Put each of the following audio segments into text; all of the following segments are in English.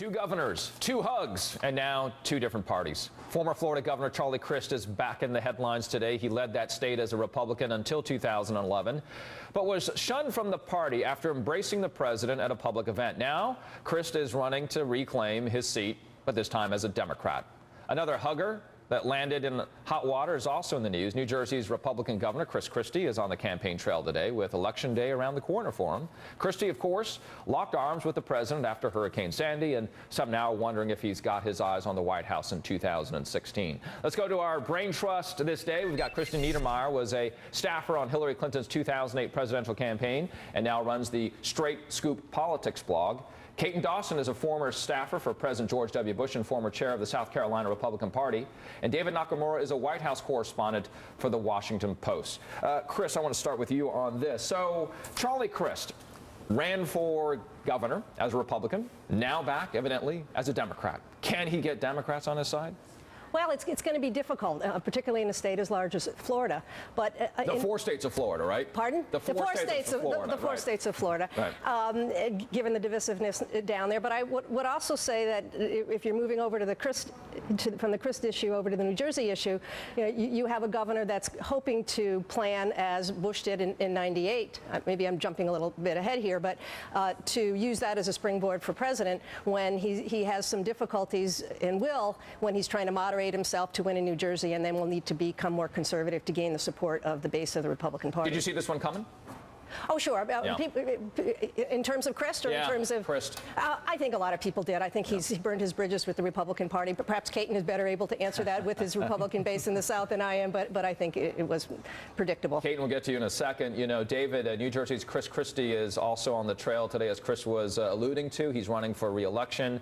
Two governors, two hugs, and now two different parties. Former Florida Governor Charlie Crist is back in the headlines today. He led that state as a Republican until 2011, but was shunned from the party after embracing the president at a public event. Now, Crist is running to reclaim his seat, but this time as a Democrat. Another hugger that landed in hot water is also in the news. New Jersey's Republican Governor Chris Christie is on the campaign trail today with Election Day around the corner for him. Christie, of course, locked arms with the president after Hurricane Sandy, and some now are wondering if he's got his eyes on the White House in 2016. Let's go to our brain trust this day. We've got Kristen Niedermeier, was a staffer on Hillary Clinton's 2008 presidential campaign and now runs the Straight Scoop Politics blog. Katon Dawson is a former staffer for President George W. Bush and former chair of the South Carolina Republican Party. And David Nakamuro is a White House correspondent for the Washington Post. Chris, I want to start with you on this. So Charlie Crist ran for governor as a Republican, now back, evidently, as a Democrat. Can he get Democrats on his side? Well, it's going to be difficult, particularly in a state as large as Florida. But the four states of Florida, right? Pardon? The four states of Florida. The four states of Florida, right. Given the divisiveness down there. But I would also say that if you're moving over to the from the Crist issue over to the New Jersey issue, you have a governor that's hoping to plan, as Bush did in '98. Maybe I'm jumping a little bit ahead here, but to use that as a springboard for president when he has some difficulties and when he's trying to moderate himself to win in New Jersey, and then will need to become more conservative to gain the support of the base of the Republican Party. Did you see this one coming? Oh, sure. In terms of Crist, or in terms of Crist? I think a lot of people did. I think he burned his bridges with the Republican Party. But perhaps Katon is better able to answer that with his Republican base in the South than I am. But I think it was predictable. Katon, we'll get to you in a second. You know, David, New Jersey's Chris Christie is also on the trail today, as Chris was alluding to. He's running for re-election.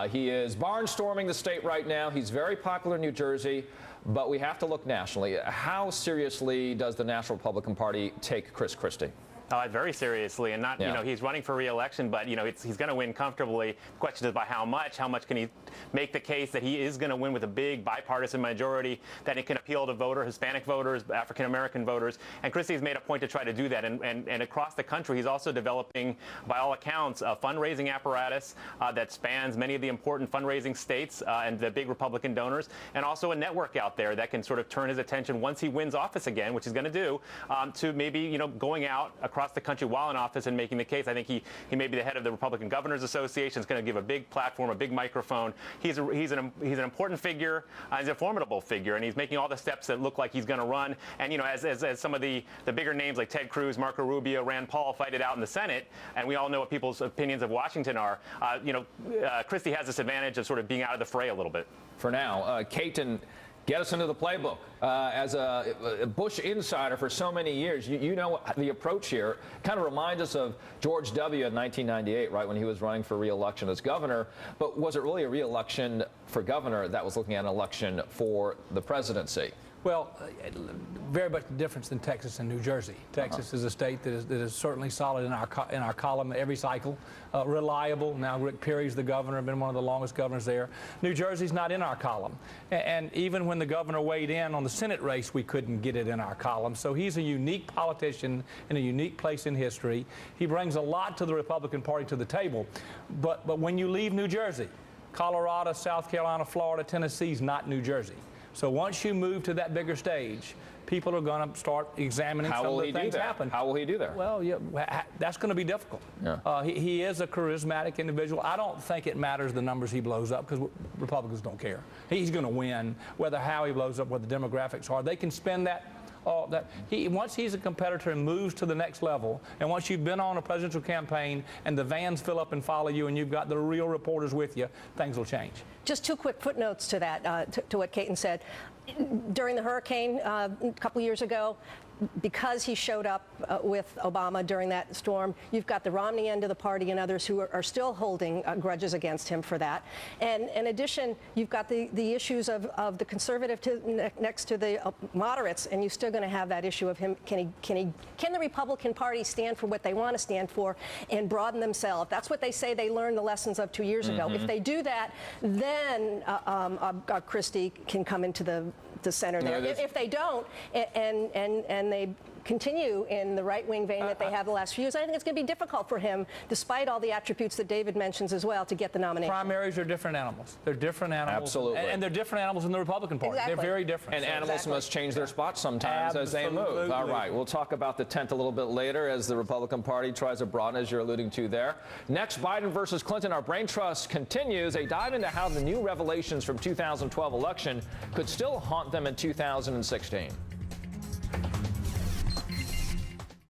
He is barnstorming the state right now. He's very popular in New Jersey. But we have to look nationally. How seriously does the National Republican Party take Chris Christie? Very seriously, and not, he's running for re-election, but, he's going to win comfortably. The question is by how much? How much can he make the case that he is going to win with a big bipartisan majority, that he can appeal to Hispanic voters, African-American voters? And Christie's made a point to try to do that. And across the country, he's also developing, by all accounts, a fundraising apparatus that spans many of the important fundraising states and the big Republican donors, and also a network out there that can sort of turn his attention once he wins office again, which he's going to do, to maybe, going out across the country while in office and making the case. I think he may be the head of the Republican Governors Association. Is going to give a big platform, a big microphone. He's an important figure. He's a formidable figure, and he's making all the steps that look like he's going to run. And as some of the bigger names like Ted Cruz, Marco Rubio, Rand Paul fight it out in the Senate, and we all know what people's opinions of Washington are. Christie has this advantage of sort of being out of the fray a little bit. For now, Katon, get us into the playbook. As a Bush insider for so many years, you know the approach here kind of reminds us of George W. in 1998, right, when he was running for re-election as governor. But was it really a re-election for governor that was looking at an election for the presidency? Well, very much different than Texas and New Jersey. Texas is a state that is certainly solid in our column every cycle, reliable. Now Rick Perry's the governor, been one of the longest governors there. New Jersey's not in our column, and even when the governor weighed in on the Senate race, we couldn't get it in our column. So he's a unique politician in a unique place in history. He brings a lot to the Republican Party to the table, but when you leave New Jersey, Colorado, South Carolina, Florida, Tennessee's not New Jersey. So once you move to that bigger stage, people are going to start examining some of the things that happen. How will he do that? Well, yeah, that's going to be difficult. Yeah. He is a charismatic individual. I don't think it matters the numbers he blows up, because Republicans don't care. He's going to win, whether how he blows up, what the demographics are. They can spend that. Once he's a competitor and moves to the next level, and once you've been on a presidential campaign and the vans fill up and follow you and you've got the real reporters with you, things will change. Just two quick footnotes to that, to what Katon said. During the hurricane a couple years ago, because he showed up with Obama during that storm, you've got the Romney end of the party and others who are still holding grudges against him for that. And in addition, you've got the issues of the conservative next to the moderates, and you're still going to have that issue of him. Can the Republican Party stand for what they want to stand for and broaden themselves? That's what they say they learned the lessons of 2 years ago. If they do that, then Christie can come into the center there. If they don't, and they continue in the right-wing vein that they have the last few years. I think it's going to be difficult for him, despite all the attributes that David mentions as well, to get the nomination. Primaries are different animals. They're different animals. Absolutely. And they're different animals in the Republican Party. Exactly. They're very different. And animals must change their spots sometimes as they move. All right, we'll talk about the 10th a little bit later as the Republican Party tries to broaden, as you're alluding to there. Next, Biden versus Clinton. Our brain trust continues. A dive into how the new revelations from 2012 election could still haunt them in 2016.